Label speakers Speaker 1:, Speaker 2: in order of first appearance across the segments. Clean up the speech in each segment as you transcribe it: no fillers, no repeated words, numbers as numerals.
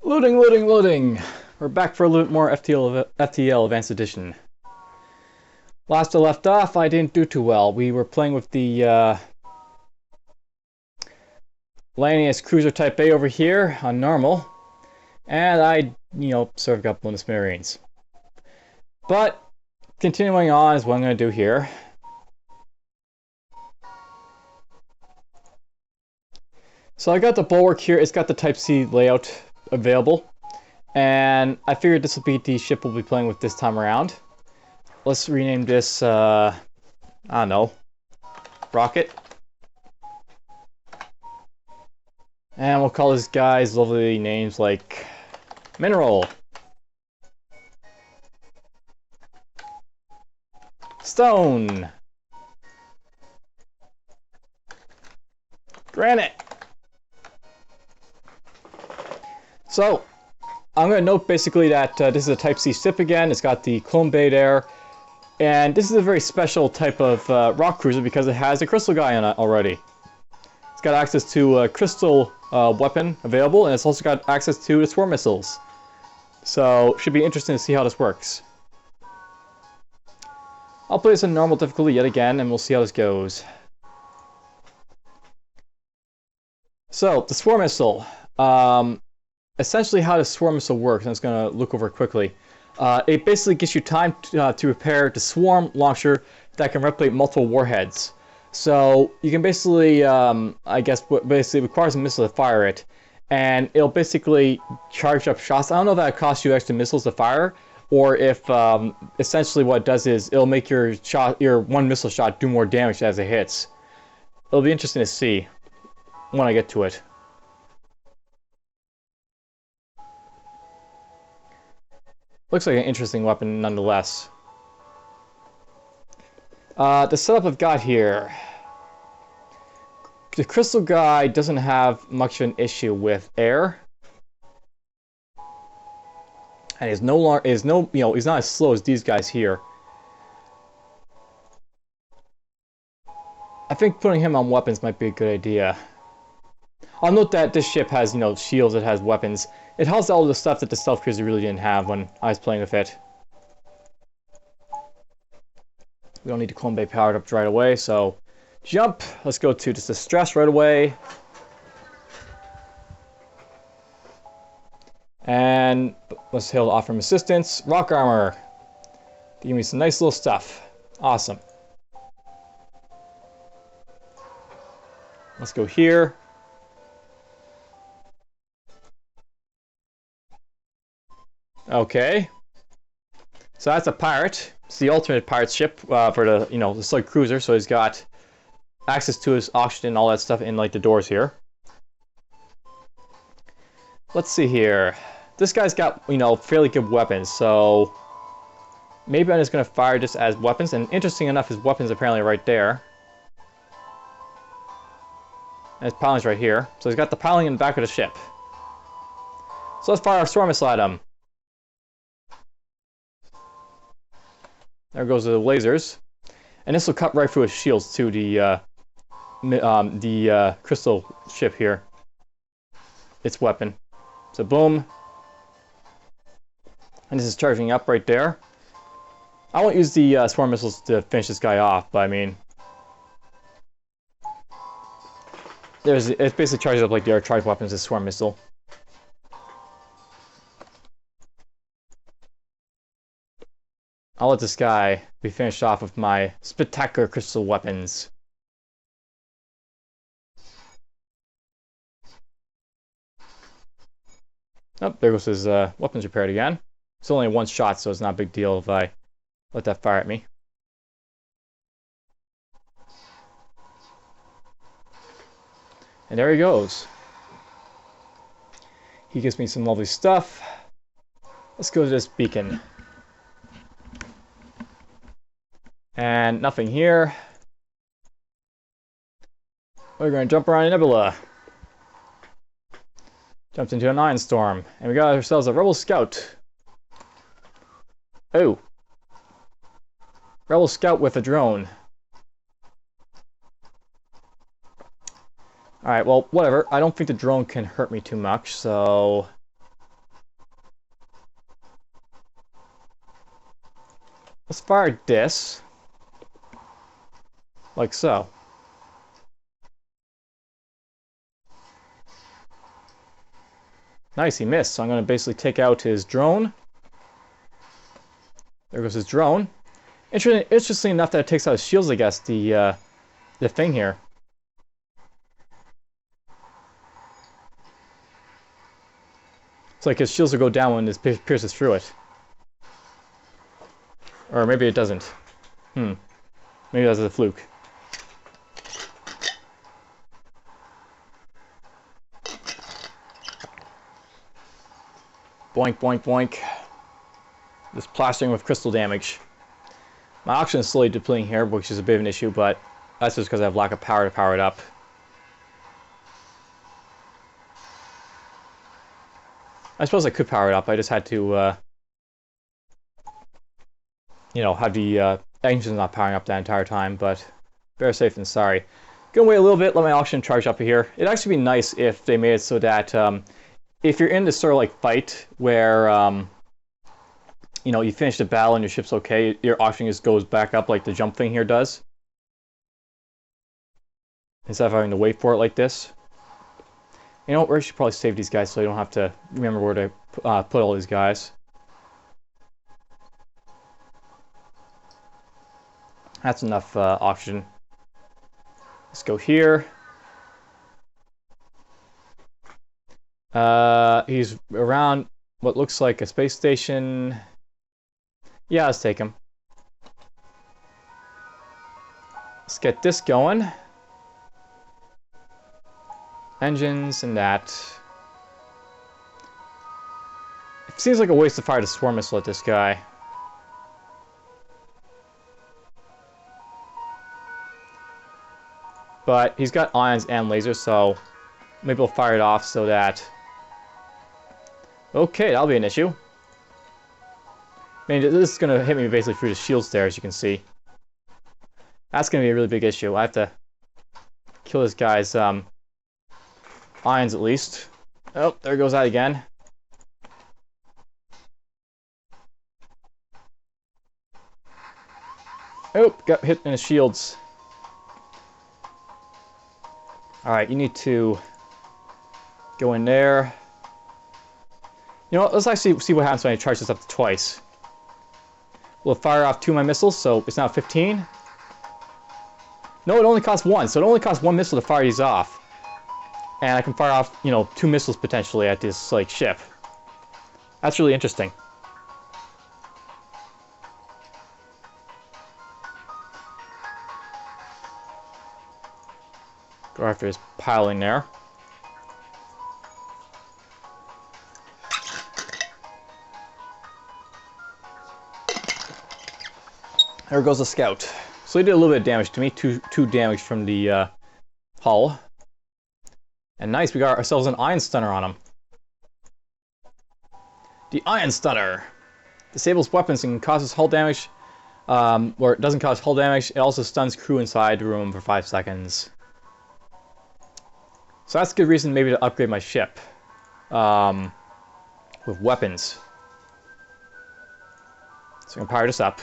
Speaker 1: Loading, loading, loading! We're back for a little bit more FTL Advanced Edition. Last I left off, I didn't do too well. We were playing with the Lanius Cruiser Type A over here on normal, and I, sort of got blown to smithereens. But continuing on is what I'm going to do here. So I got the bulwark here. It's got the Type C layout available, and I figured this will be the ship we'll be playing with this time around. Let's rename this, I don't know, Rocket. And we'll call these guys lovely names like Mineral, Stone, Granite. So, I'm going to note basically that this is a Type C ship again. It's got the clone bay there. And this is a very special type of rock cruiser because it has a crystal guy on it already. It's got access to a crystal weapon available, and it's also got access to the swarm missiles. So, it should be interesting to see how this works. I'll play this in normal difficulty yet again, and we'll see how this goes. So, the swarm missile. Essentially how the swarm missile works, I'm just going to look over it quickly. It basically gives you time to repair the swarm launcher that can replicate multiple warheads. So you can basically, I guess, basically requires a missile to fire it, and it'll basically charge up shots. I don't know if that costs you extra missiles to fire, or if essentially what it does is it'll make your one missile shot do more damage as it hits. It'll be interesting to see when I get to it. Looks like an interesting weapon nonetheless. The setup I've got here. The crystal guy doesn't have much of an issue with air. And he's not as slow as these guys here. I think putting him on weapons might be a good idea. I'll note that this ship has, shields, it has weapons. It has all the stuff that the stealth cruiser really didn't have when I was playing with it. We don't need to clone bay powered up right away, so jump. Let's go to just distress right away. And let's hail to offer him assistance. Rock armor. Give me some nice little stuff. Awesome. Let's go here. Okay. So that's a pirate. It's the ultimate pirate ship for the, the slug cruiser. So he's got access to his oxygen and all that stuff in like the doors here. Let's see here. This guy's got, fairly good weapons. So maybe I'm just going to fire just as weapons. And interesting enough, his weapons apparently right there. And his piling's right here. So he's got the piling in the back of the ship. So let's fire our swarm missile at him. There goes the lasers, and this will cut right through his shields to the crystal ship here. Its weapon. So boom, and this is charging up right there. I won't use the swarm missiles to finish this guy off, but I mean, it basically charges up like the air charge weapons. This swarm missile. I'll let this guy be finished off with my spectacular crystal weapons. Oh, there goes his weapons repaired again. It's only one shot, so it's not a big deal if I let that fire at me. And there he goes. He gives me some lovely stuff. Let's go to this beacon. And nothing here. We're going to jump around a nebula. Jumped into an ion storm. And we got ourselves a rebel scout. Oh. Rebel scout with a drone. Alright, well, whatever. I don't think the drone can hurt me too much, so Let's fire this. Like so. Nice, he missed. So I'm going to basically take out his drone. There goes his drone. Interesting enough that it takes out his shields, I guess, the thing here. It's like his shields will go down when this pierces through it. Or maybe it doesn't. Maybe that's a fluke. Boink, boink, boink. Just plastering with crystal damage. My oxygen is slowly depleting here, which is a bit of an issue, but that's just because I have lack of power to power it up. I suppose I could power it up. I just had to, you know, have the engines not powering up that entire time, but better safe than sorry. Gonna wait a little bit, let my oxygen charge up here. It'd actually be nice if they made it so that if you're in this sort of like fight where you know, you finish the battle and your ship's okay, your oxygen just goes back up like the jump thing here does. Instead of having to wait for it like this. You know, we should probably save these guys so you don't have to remember where to put all these guys. That's enough oxygen. Let's go here. He's around what looks like a space station. Yeah, let's take him. Let's get this going. Engines and that. It seems like a waste to fire the swarm missile at this guy. But he's got ions and lasers, so maybe we'll fire it off so that... Okay, that'll be an issue. I mean, this is going to hit me basically through the shields there, as you can see. That's going to be a really big issue. I have to kill this guy's ions at least. Oh, there goes that again. Oh, got hit in his shields. Alright, you need to go in there. You know what, let's actually see what happens when I charge this up to twice. We'll fire off 2 of my missiles, so it's now 15. No, it only costs 1, so it only costs 1 missile to fire these off. And I can fire off, you know, 2 missiles potentially at this, like, ship. That's really interesting. Go after his piling there. There goes the scout. So he did a little bit of damage to me. Two damage from the hull. And nice, we got ourselves an ion stunner on him. The ion stunner disables weapons and causes hull damage. Or it doesn't cause hull damage. It also stuns crew inside the room for 5 seconds. So that's a good reason maybe to upgrade my ship. With weapons. So I'm gonna power this up.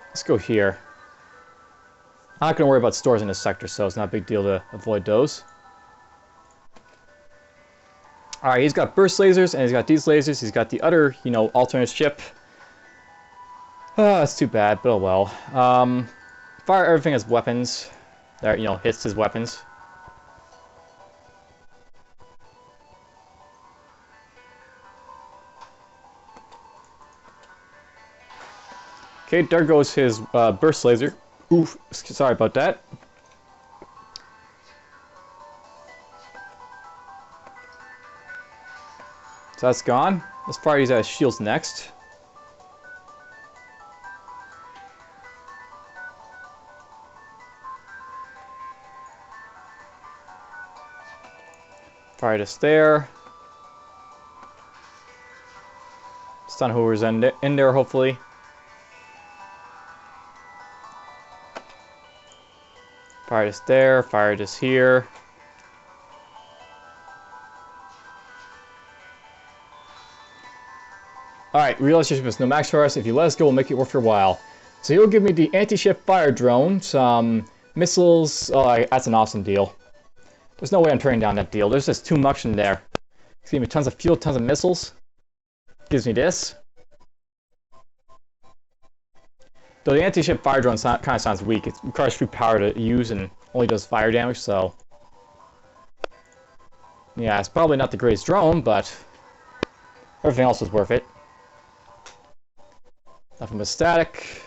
Speaker 1: Let's go here. I'm not going to worry about stores in this sector, so it's not a big deal to avoid those. Alright, he's got burst lasers, and he's got these lasers. He's got the other, you know, alternate ship. That's too bad, but oh well. Fire everything as weapons. There, you know, hits his weapons. Okay, there goes his burst laser. Oof, sorry about that. So that's gone. Let's fire these as shields next. Fire this there. Stun whoever's in there, hopefully. Fire this there, fire this here. Alright, relationship is no max for us. If you let us go, we'll make it worth your while. So he'll give me the anti-ship fire drone, some missiles. Oh, that's an awesome deal. There's no way I'm turning down that deal. There's just too much in there. Give me tons of fuel, tons of missiles. Gives me this. Though the anti-ship fire drone kind of sounds weak. It requires free power to use and only does fire damage, so... yeah, it's probably not the greatest drone, but... everything else is worth it. Nothing but static.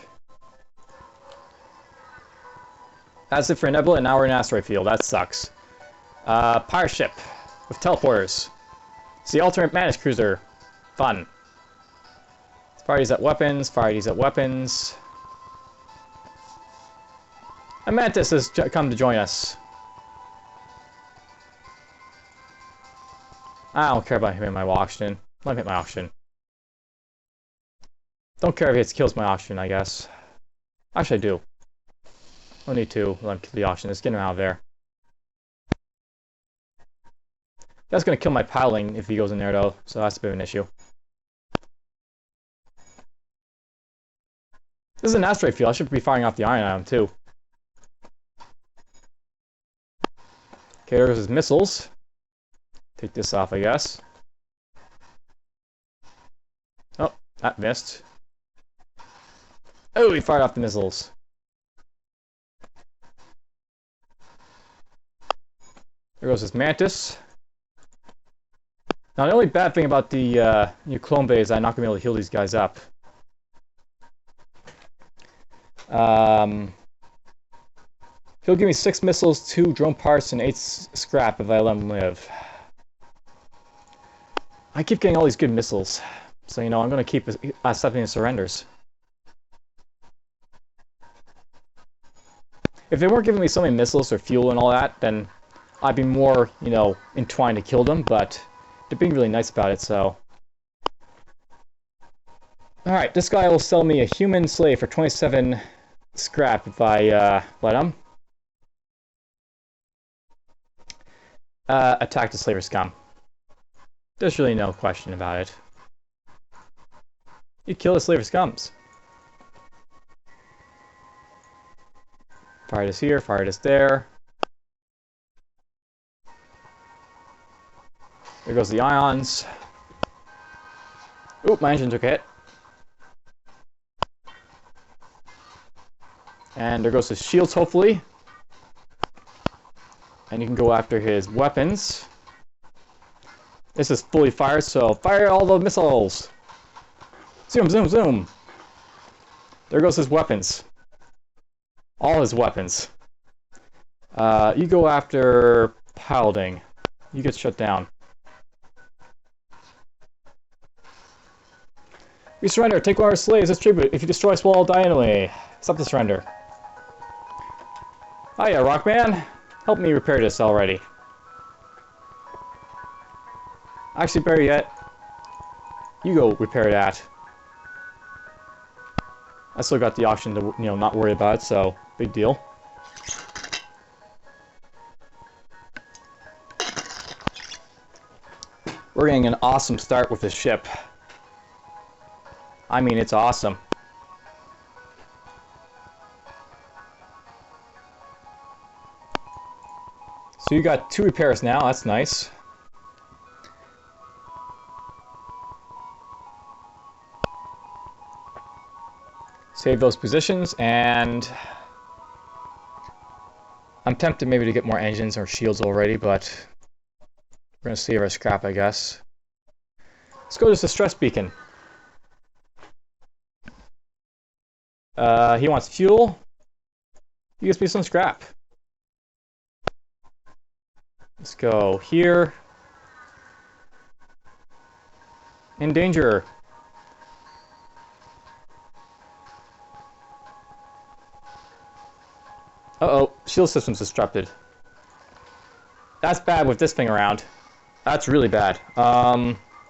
Speaker 1: That's it for Nebula, and now we're in an asteroid field. That sucks. Pirate ship with teleporters. It's the ultimate Mantis cruiser. Fun. Fire these at weapons. Fire these at weapons. A Mantis has come to join us. I don't care about hitting my oxygen. Let him hit my oxygen. Don't care if it kills my oxygen, I guess. Actually, I do. Don't need to let him kill the oxygen. Let's get him out of there. That's going to kill my piloting if he goes in there, though, so that's a bit of an issue. This is an asteroid field. I should be firing off the iron at him, too. Okay, there's his missiles. Take this off, I guess. Oh, that missed. Oh, he fired off the missiles. There goes his Mantis. Now, the only bad thing about the new clone bay is I'm not going to be able to heal these guys up. He'll give me 6 missiles, 2 drone parts, and 8 scrap if I let him live. I keep getting all these good missiles, so you know I'm going to keep accepting the surrenders. If they weren't giving me so many missiles or fuel and all that, then I'd be more, you know, entwined to kill them, but they're being really nice about it, so... Alright, this guy will sell me a human slave for 27 scrap if I let him. Attack the slaver scum. There's really no question about it. You kill the slaver scums. Fire this here, fire this there. There goes the ions. Oop, my engine took a hit. And there goes his shields, hopefully. And you can go after his weapons. This is fully fired, so fire all the missiles! Zoom, zoom, zoom! There goes his weapons. All his weapons. You go after piloting. You get shut down. We surrender. Take one of our slaves as tribute. If you destroy us, we'll all die anyway. Stop the surrender. Hiya, Rockman. Help me repair this already. Actually, better yet, you go repair that. I still got the option to, you know, not worry about it, so big deal. We're getting an awesome start with this ship. I mean, it's awesome. So you got 2 repairs now, that's nice. Save those positions, and I'm tempted maybe to get more engines or shields already, but we're going to save our scrap, I guess. Let's go to the stress beacon. He wants fuel. He gives me some scrap. Let's go here. In danger. Uh-oh, shield system's disrupted. That's bad with this thing around. That's really bad.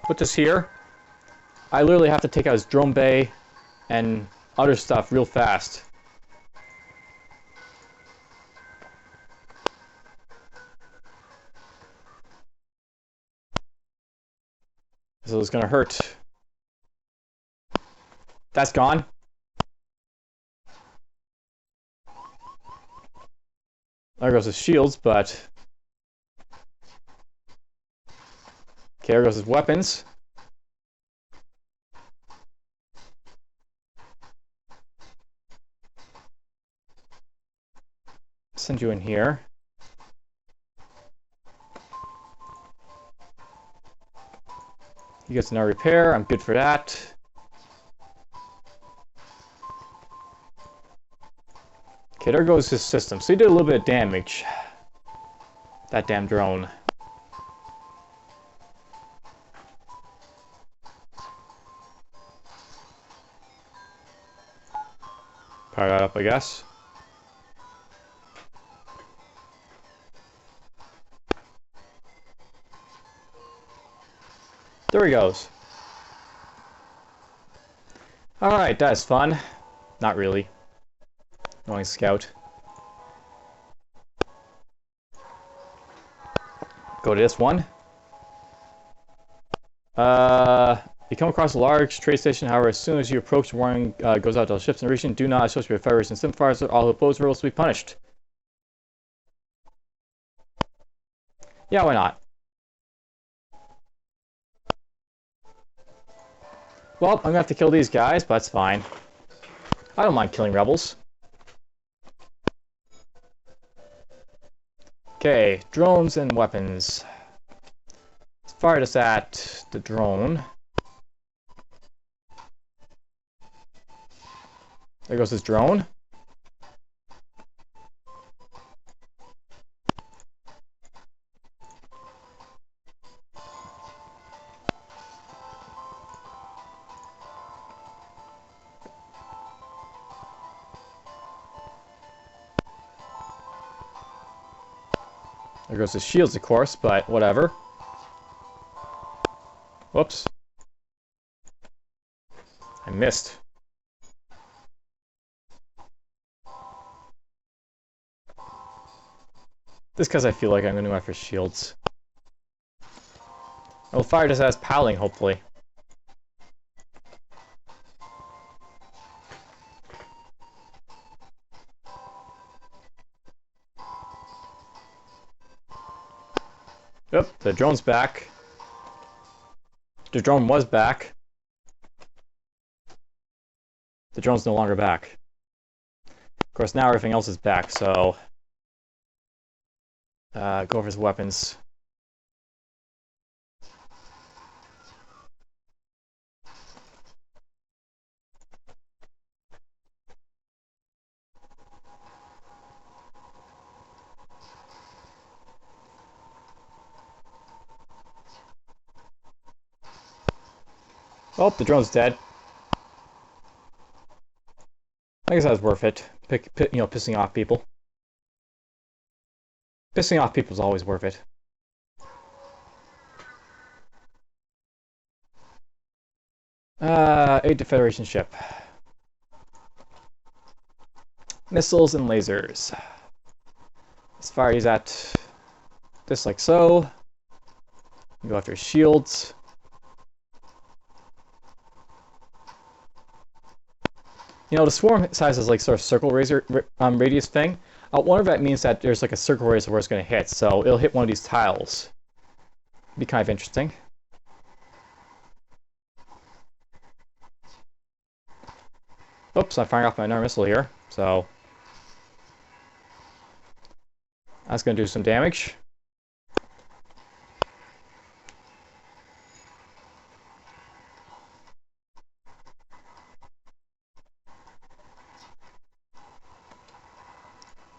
Speaker 1: Put this here. I literally have to take out his drone bay and other stuff real fast. So it's gonna hurt. That's gone. There goes his shields, but... Okay, there goes his weapons. Send you in here. He gets no repair. I'm good for that. Okay, there goes his system. So he did a little bit of damage. That damn drone. Power that up, I guess. There he goes. Alright, that's fun. Not really. Annoying scout. Go to this one. You come across a large trade station, however, as soon as you approach, the warning goes out to all ships in the region. Do not associate with fighters and simfires, all who oppose rules to be punished. Yeah, why not? Well, I'm gonna have to kill these guys, but that's fine. I don't mind killing rebels. Okay, drones and weapons. Let's fire this at the drone. There goes his drone. There goes his shields, of course, but whatever. Whoops. I missed. Just because I feel like I'm going to go after shields. I'll fire this as paddling, hopefully. Yep, the drone's back. The drone was back. The drone's no longer back. Of course, now everything else is back, so... go over his weapons. Oh, the drone's dead. I guess that was worth it. Pissing off people. Pissing off people is always worth it. Aid to Federation ship. Missiles and lasers. Let's fire these at this like so. Go after shields. You know, the swarm size is like sort of circle radius thing. I wonder if that means that there's like a circle radius where it's going to hit, so it'll hit one of these tiles. Be kind of interesting. Oops, I'm firing off my another missile here, so that's going to do some damage.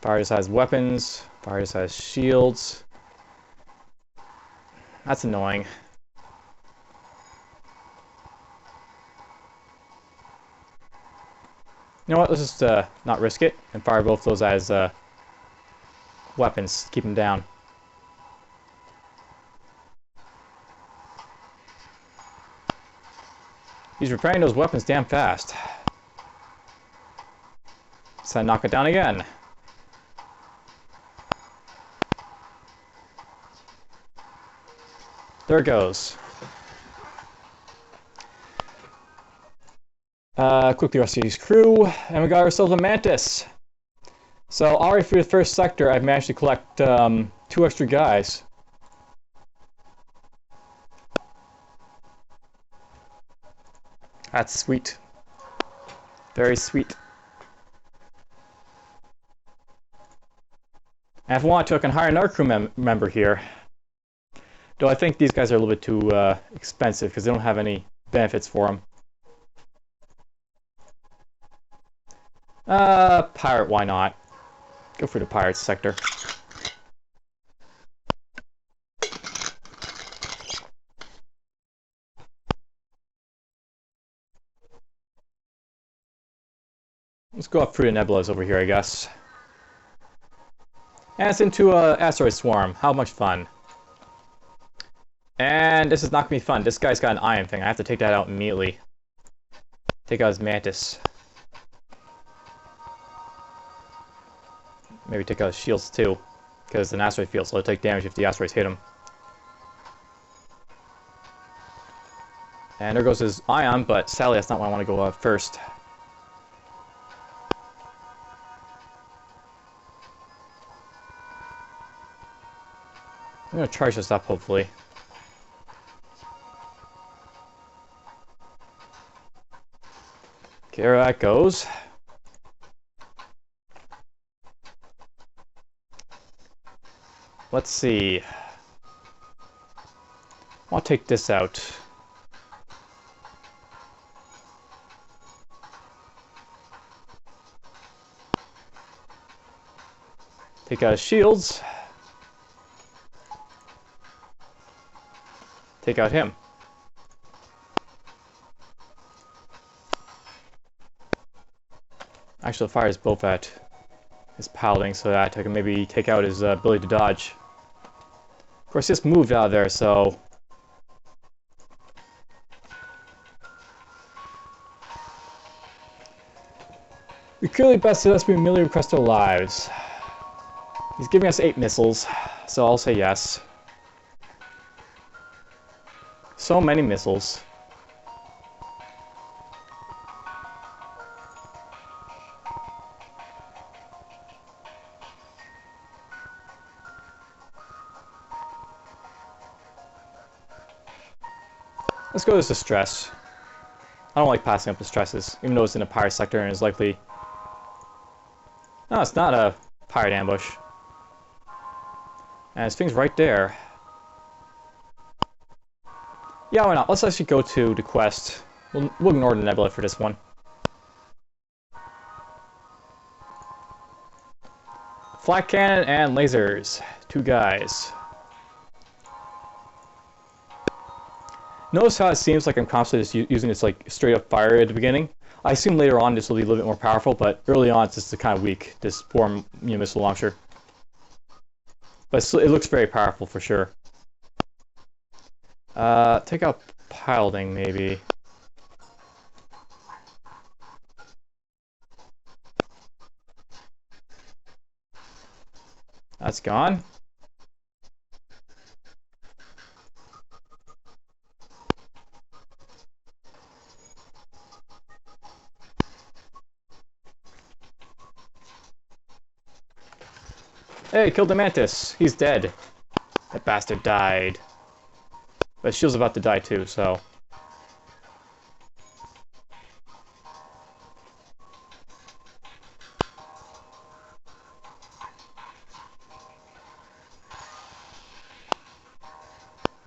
Speaker 1: Fire just has weapons. Fire just has shields. That's annoying. You know what? Let's just not risk it and fire both those as weapons. Keep them down. He's repairing those weapons damn fast. So I knock it down again. There it goes. Quickly rescue his crew, and we got ourselves a mantis. So already through the first sector, I've managed to collect 2 extra guys. That's sweet. Very sweet. And if I want to, I can hire another crew member here. Though I think these guys are a little bit too expensive because they don't have any benefits for them. Pirate, why not? Go for the pirate sector. Let's go up through the nebulas over here, I guess. And it's into an asteroid swarm. How much fun. And this is not going to be fun. This guy's got an iron thing. I have to take that out immediately. Take out his mantis. Maybe take out his shields too. Because it's an asteroid field, so it'll take damage if the asteroids hit him. And there goes his ion, but sadly that's not what I want to go first. I'm going to charge this up, hopefully. Okay, there that goes. Let's see. I'll take this out. Take out his shields. Take out him. Actually, I'll fire his both at his paladin so that I can maybe take out his ability to dodge. Of course, he just moved out of there, so... We clearly bested us, we merely request our lives. He's giving us 8 missiles, so I'll say yes. So many missiles. Let's go to distress. I don't like passing up distresses, even though it's in a pirate sector and is likely... No, it's not a pirate ambush. And his thing's right there. Yeah, why not? Let's actually go to the quest. We'll ignore the nebula for this one. Flak cannon and lasers. 2 guys. Notice how it seems like I'm constantly just using this like straight up fire at the beginning. I assume later on this will be a little bit more powerful, but early on it's just kind of weak, this swarm missile launcher. But it looks very powerful for sure. Take out piloting maybe. That's gone. Hey, killed the mantis. He's dead. That bastard died. But Shield's about to die too, so...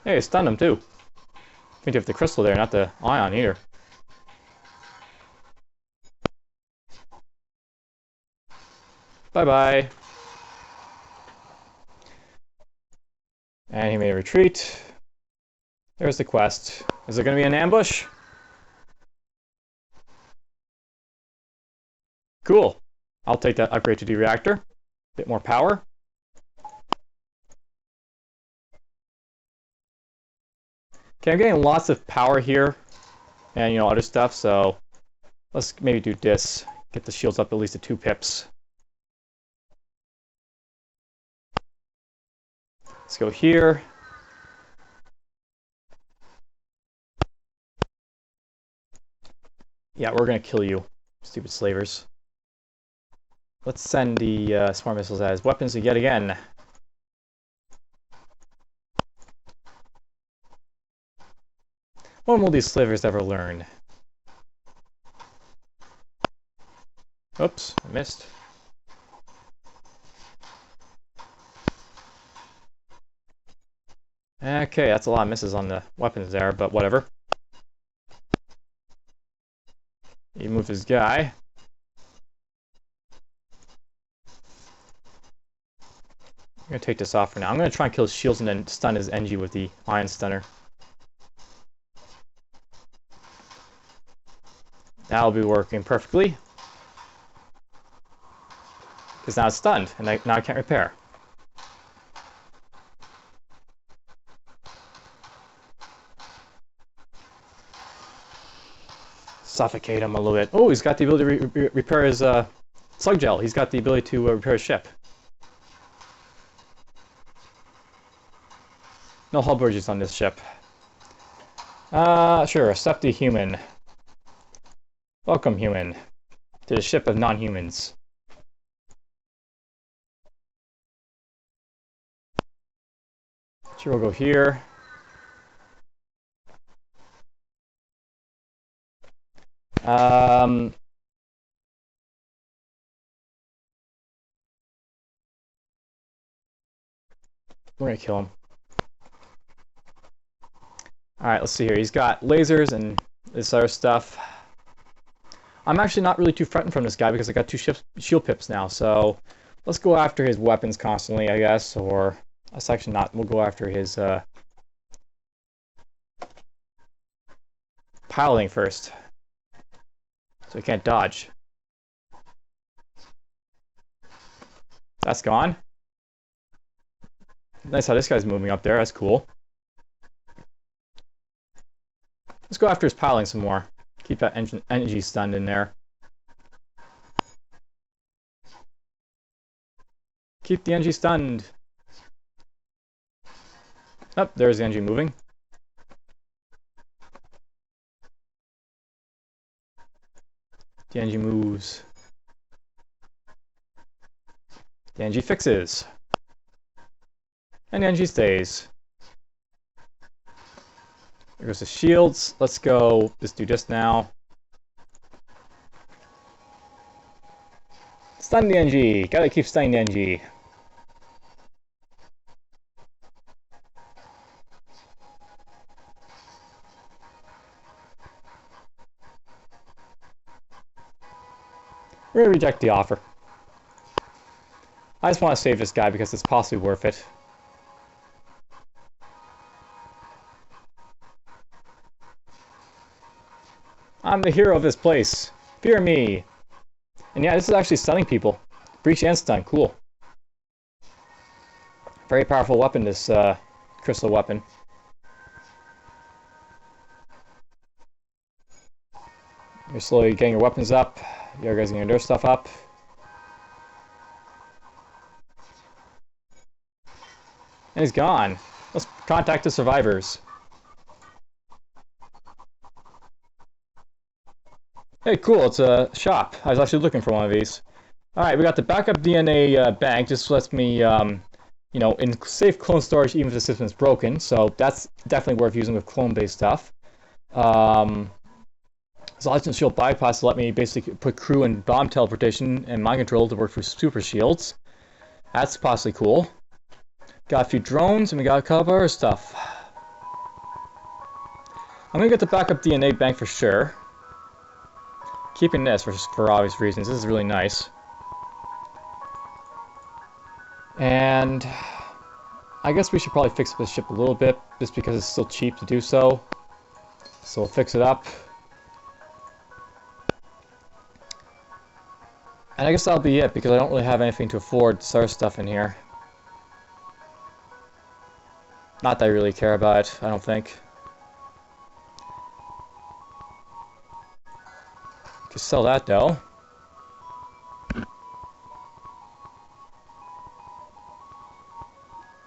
Speaker 1: Hey, it stunned him too. I think you have the crystal there, not the ion here. Bye-bye. And he made a retreat. There's the quest. Is there going to be an ambush? Cool. I'll take that upgrade to the reactor. Bit more power. Okay, I'm getting lots of power here. And, other stuff, so... Let's maybe do this. Get the shields up at least to 2 pips. Let's go here. Yeah, we're gonna kill you, stupid slavers. Let's send the swarm missiles as weapons yet again. When will these slavers ever learn? Oops, I missed. Okay, that's a lot of misses on the weapons there, but whatever. He moved his guy. I'm gonna take this off for now. I'm gonna try and kill his shields and then stun his NG with the ion stunner. That'll be working perfectly. Because now it's stunned, and now I can't repair. Suffocate him a little bit. Oh, he's got the ability to repair his slug gel. He's got the ability to repair his ship. No hull bridges on this ship. Sure, accept the human. Welcome, human, to the ship of non-humans. Sure, we'll go here. We're gonna kill him. Alright, let's see here. He's got lasers and this other stuff. I'm actually not really too frightened from this guy because I got two shield pips now, so let's go after his weapons constantly, I guess, or let's actually not. We'll go after his piloting first, so he can't dodge. That's gone. Nice how this guy's moving up there. That's cool. Let's go after his piloting some more. Keep that energy stunned in there. Keep the energy stunned. Oh, there's the energy moving. The energy moves. The energy fixes. And the energy stays. There goes the shields. Let's go. Just do this now. Stun the NG. Gotta keep stunning the NG. We're gonna reject the offer. I just want to save this guy because it's possibly worth it. I'm the hero of this place. Fear me. And yeah, this is actually stunning people. Breach and stun. Cool. Very powerful weapon, this crystal weapon. You're slowly getting your weapons up. You guys are getting their stuff up. And he's gone. Let's contact the survivors. Hey, cool, it's a shop. I was actually looking for one of these. Alright, we got the backup DNA bank. Just lets me, you know, in safe clone storage even if the system's broken. So that's definitely worth using with clone-based stuff. Exhaustion shield bypass to let me basically put crew and bomb teleportation and mind control to work for super shields. That's possibly cool. Got a few drones and we got a couple other stuff. I'm gonna get the backup DNA bank for sure. Keeping this for obvious reasons. This is really nice. And I guess we should probably fix this ship a little bit just because it's still cheap to do so. So we'll fix it up. And I guess that'll be it because I don't really have anything to afford other stuff in here. Not that I really care about it, I don't think. Just sell that though.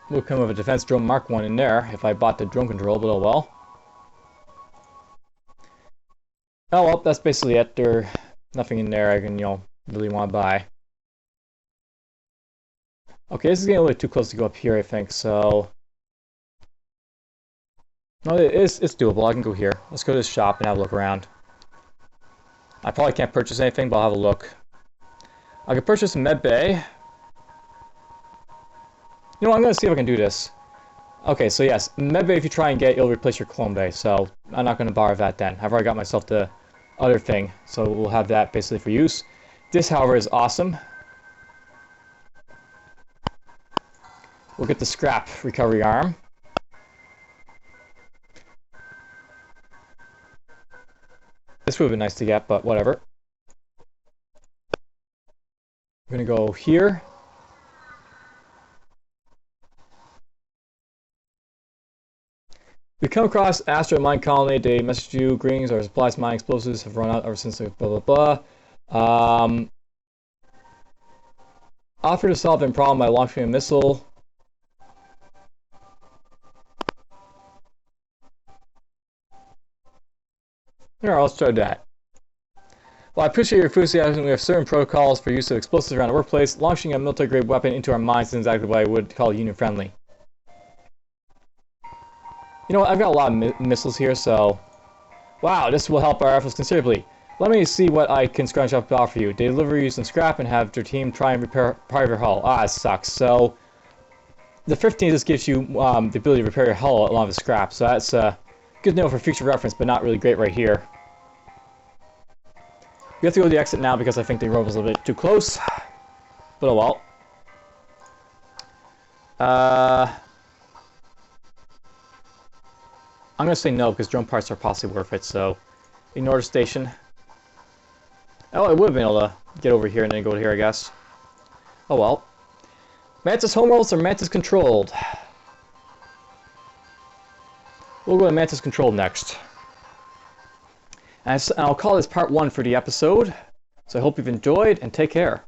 Speaker 1: We'll come with a defense drone Mark 1 in there if I bought the drone control, but oh well. Oh well, that's basically it. There's nothing in there I can, really want to buy. Okay, this is getting a little too close to go up here, I think, so... No, it's doable. I can go here. Let's go to this shop and have a look around. I probably can't purchase anything, but I'll have a look. I can purchase a med bay. You know what, I'm going to see if I can do this. Okay, so yes, med bay, if you try and get it, it'll replace your clone bay, so I'm not going to borrow that then. I've already got myself the other thing, so we'll have that basically for use. This, however, is awesome. We'll get the scrap recovery arm. This would have been nice to get, but whatever. We're going to go here. We come across asteroid mine colony. They message you, greetings, our supplies, mine explosives have run out ever since blah blah blah. Offer to solve a problem by launching a missile. Here, let's try that. Well, I appreciate your enthusiasm. We have certain protocols for use of explosives around the workplace. Launching a military-grade weapon into our mines is exactly what I would call union-friendly. You know what? I've got a lot of missiles here, so... Wow, this will help our efforts considerably. Let me see what I can scrunch up to offer you. They deliver you some scrap and have their team try and repair part of your hull. Ah, it sucks. So, the 15 just gives you the ability to repair your hull along with scrap. So that's good to know for future reference, but not really great right here. We have to go to the exit now because I think the road was a little bit too close. But oh well. I'm going to say no because drone parts are possibly worth it, so ignore the station. Oh, I would have been able to get over here and then go to here, I guess. Oh well. Mantis homeworlds or Mantis controlled? We'll go to Mantis controlled next. And I'll call this part 1 for the episode. So I hope you've enjoyed and take care.